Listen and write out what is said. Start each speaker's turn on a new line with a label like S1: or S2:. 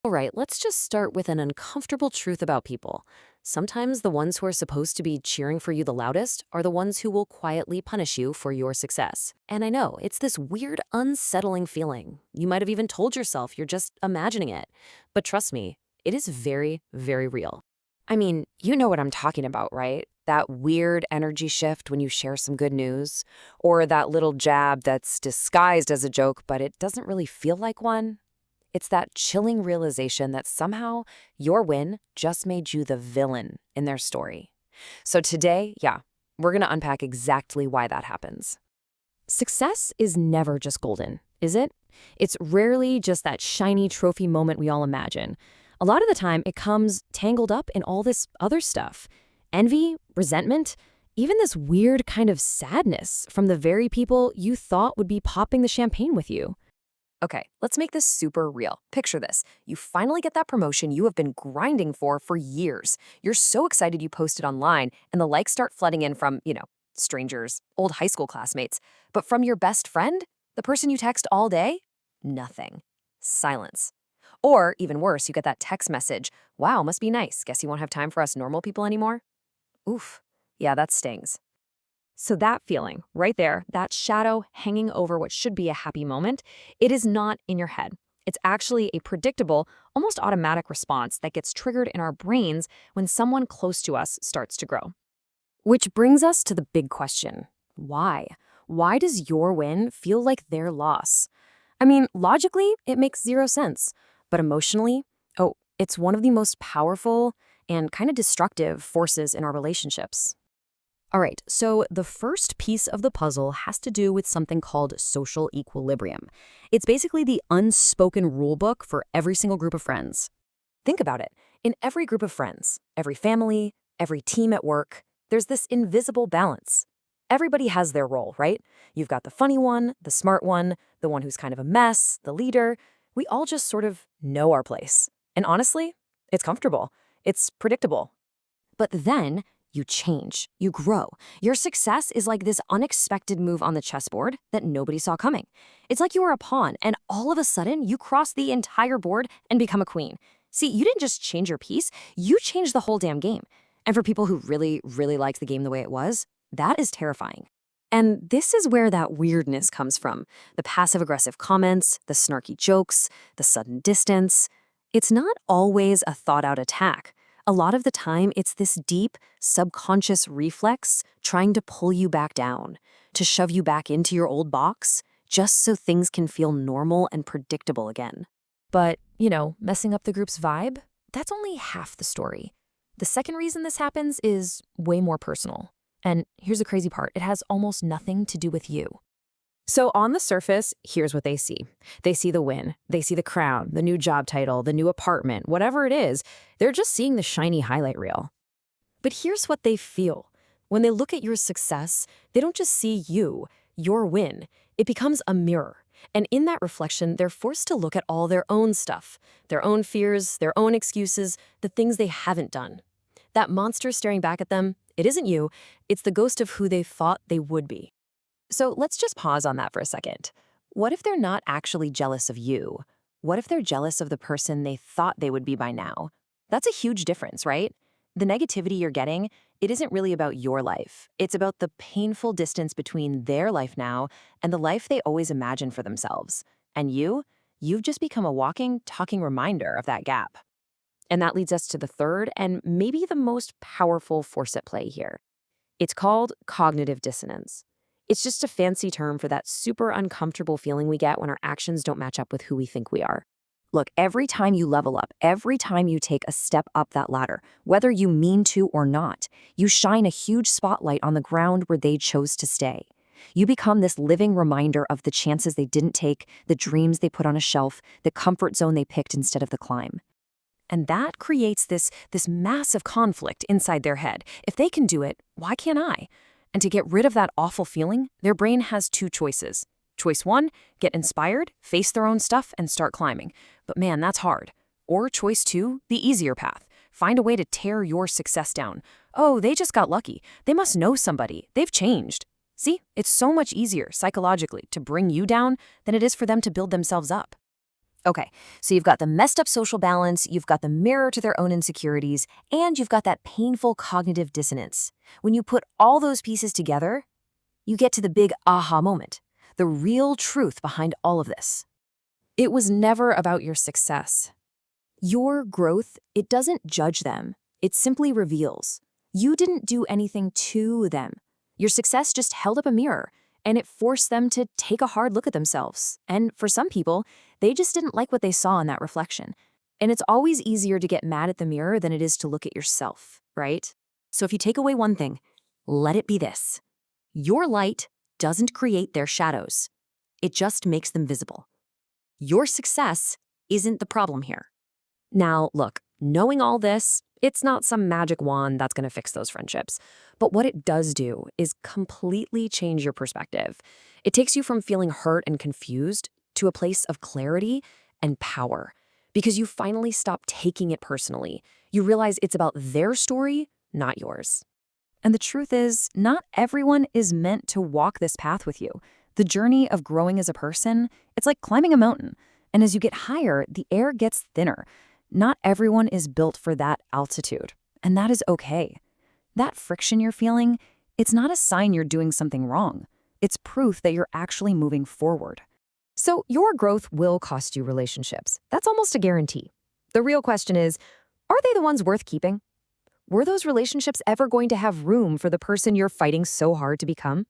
S1: All right, let's just start with an uncomfortable truth about people. Sometimes the ones who are supposed to be cheering for you the loudest are the ones who will quietly punish you for your success. And I know, it's this weird, unsettling feeling. You might have even told yourself you're just imagining it. But trust me, it is very, very real.
S2: I mean, you know what I'm talking about, right? That weird energy shift when you share some good news, or that little jab that's disguised as a joke, but it doesn't really feel like one. It's that chilling realization that somehow your win just made you the villain in their story. So today, yeah, we're going to unpack exactly why that happens.
S1: Success is never just golden, is it? It's rarely just that shiny trophy moment we all imagine. A lot of the time, it comes tangled up in all this other stuff. Envy, resentment, even this weird kind of sadness from the very people you thought would be popping the champagne with you.
S2: Okay, let's make this super real. Picture this. You finally get that promotion you have been grinding for years. You're so excited you post it online, and the likes start flooding in from, strangers, old high school classmates. But from your best friend, the person you text all day, nothing. Silence. Or even worse, you get that text message, wow, must be nice. Guess you won't have time for us normal people anymore? Oof. Yeah, that stings.
S1: So that feeling, right there, that shadow hanging over what should be a happy moment, it is not in your head. It's actually a predictable, almost automatic response that gets triggered in our brains when someone close to us starts to grow. Which brings us to the big question. Why? Why does your win feel like their loss? I mean, logically, it makes zero sense. But emotionally, oh, it's one of the most powerful and kind of destructive forces in our relationships. All right, so the first piece of the puzzle has to do with something called social equilibrium. It's basically the unspoken rule book for every single group of friends.
S2: Think about it. In every group of friends, every family, every team at work, there's this invisible balance. Everybody has their role, right? You've got the funny one, the smart one, the one who's kind of a mess, the leader. We all just sort of know our place. And honestly, it's comfortable. It's predictable.
S1: But then you change, you grow. Your success is like this unexpected move on the chessboard that nobody saw coming. It's like you were a pawn, and all of a sudden you cross the entire board and become a queen. See, you didn't just change your piece, you changed the whole damn game. And for people who really, really liked the game the way it was, that is terrifying. And this is where that weirdness comes from. The passive-aggressive comments, the snarky jokes, the sudden distance. It's not always a thought-out attack. A lot of the time, it's this deep, subconscious reflex trying to pull you back down, to shove you back into your old box, just so things can feel normal and predictable again. But, messing up the group's vibe, that's only half the story. The second reason this happens is way more personal. And here's the crazy part, it has almost nothing to do with you. So on the surface, here's what they see. They see the win. They see the crown, the new job title, the new apartment, whatever it is. They're just seeing the shiny highlight reel. But here's what they feel. When they look at your success, they don't just see you, your win. It becomes a mirror. And in that reflection, they're forced to look at all their own stuff, their own fears, their own excuses, the things they haven't done. That monster staring back at them, it isn't you, it's the ghost of who they thought they would be. So let's just pause on that for a second. What if they're not actually jealous of you? What if they're jealous of the person they thought they would be by now? That's a huge difference, right? The negativity you're getting, it isn't really about your life. It's about the painful distance between their life now and the life they always imagined for themselves. And you've just become a walking, talking reminder of that gap. And that leads us to the third and maybe the most powerful force at play here. It's called cognitive dissonance. It's just a fancy term for that super uncomfortable feeling we get when our actions don't match up with who we think we are. Look, every time you level up, every time you take a step up that ladder, whether you mean to or not, you shine a huge spotlight on the ground where they chose to stay. You become this living reminder of the chances they didn't take, the dreams they put on a shelf, the comfort zone they picked instead of the climb. And that creates this massive conflict inside their head. If they can do it, why can't I? And to get rid of that awful feeling, their brain has two choices. Choice one, get inspired, face their own stuff, and start climbing. But man, that's hard. Or choice two, the easier path. Find a way to tear your success down. Oh, they just got lucky. They must know somebody. They've changed. See, it's so much easier psychologically to bring you down than it is for them to build themselves up. Okay, so you've got the messed up social balance, you've got the mirror to their own insecurities, and you've got that painful cognitive dissonance. When you put all those pieces together, you get to the big aha moment, the real truth behind all of this.
S2: It was never about your success.
S1: Your growth, it doesn't judge them. It simply reveals. You didn't do anything to them. Your success just held up a mirror, and it forced them to take a hard look at themselves. And for some people, they just didn't like what they saw in that reflection. And it's always easier to get mad at the mirror than it is to look at yourself, right? So if you take away one thing, let it be this. Your light doesn't create their shadows. It just makes them visible. Your success isn't the problem here. Now, look, knowing all this, it's not some magic wand that's going to fix those friendships. But what it does do is completely change your perspective. It takes you from feeling hurt and confused to a place of clarity and power. Because you finally stop taking it personally. You realize it's about their story, not yours. And the truth is, not everyone is meant to walk this path with you. The journey of growing as a person, it's like climbing a mountain. And as you get higher, the air gets thinner. Not everyone is built for that altitude, and that is okay. That friction you're feeling, it's not a sign you're doing something wrong. It's proof that you're actually moving forward. So your growth will cost you relationships. That's almost a guarantee. The real question is, are they the ones worth keeping? Were those relationships ever going to have room for the person you're fighting so hard to become?